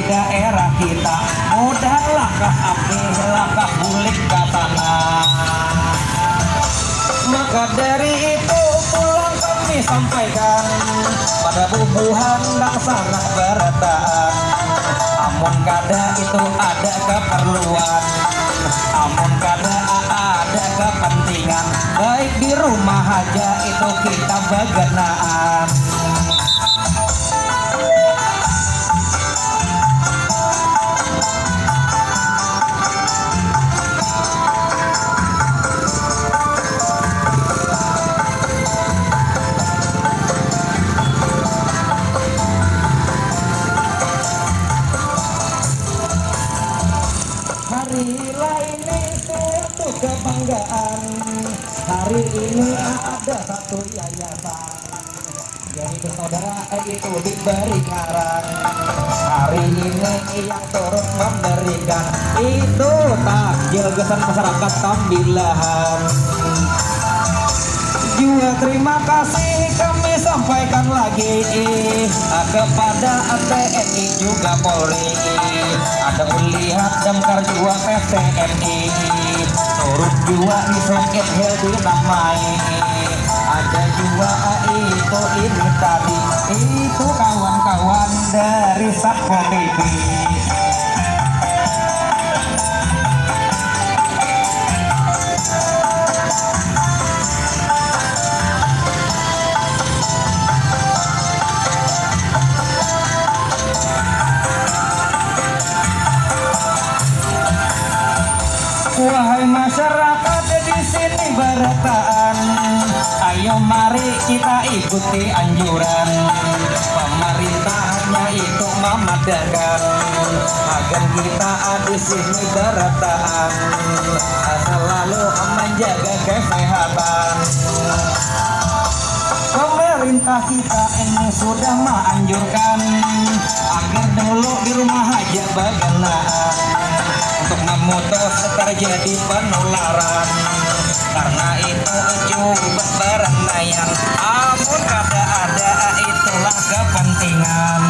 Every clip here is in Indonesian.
daerah kita. Mudah langkah api, langkah bulik ke sana. Maka dari itu pulang kami sampaikan pada bubuhan dan sanak berataan. Amun kada itu ada keperluan, amun kada ada kepentingan, baik di rumah aja itu kita begenaan. Marilah ini suatu kebanggaan. Hari ini ada satu yayasan, jadi bersaudara itu diberi ngaran. Hari ini yang turut memberikan itu takjil gesan masyarakat Tambilahan. Juga terima kasih kami sampaikan lagi kepada TNI juga Polri. Ada Ulihat Damkar juga TNI, turut juga disungkit hel dinamai. Ada juga itu ini tadi itu kawan-kawan dari Satpol PP. Wahai masyarakat di sini berataan, ayo mari kita ikuti anjuran pemerintahnya itu memadakan agar kita di sini berataan selalu menjaga kesehatan. Pemerintah kita ini sudah menganjurkan agar dulu di rumah aja begenaan untuk memutus terjadi penularan. Karena itu coba berandaian, amun kada ada itulah kepentingan.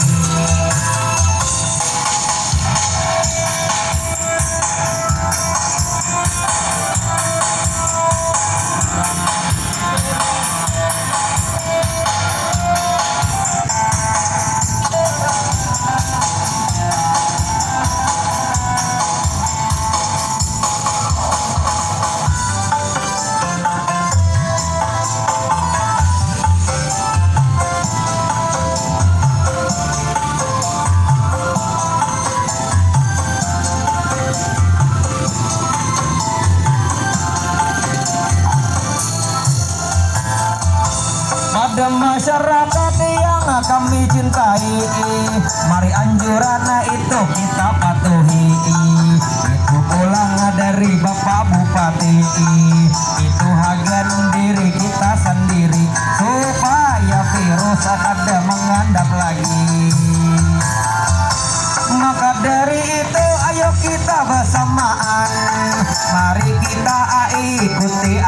Pada masyarakat yang kami cintai, mari anjuran itu kita patuhi. Itu pulang dari Bapak Bupati, itu agar diri kita sendiri supaya virus kada mengandap lagi. Maka dari itu ayo kita bersamaan, mari kita ikuti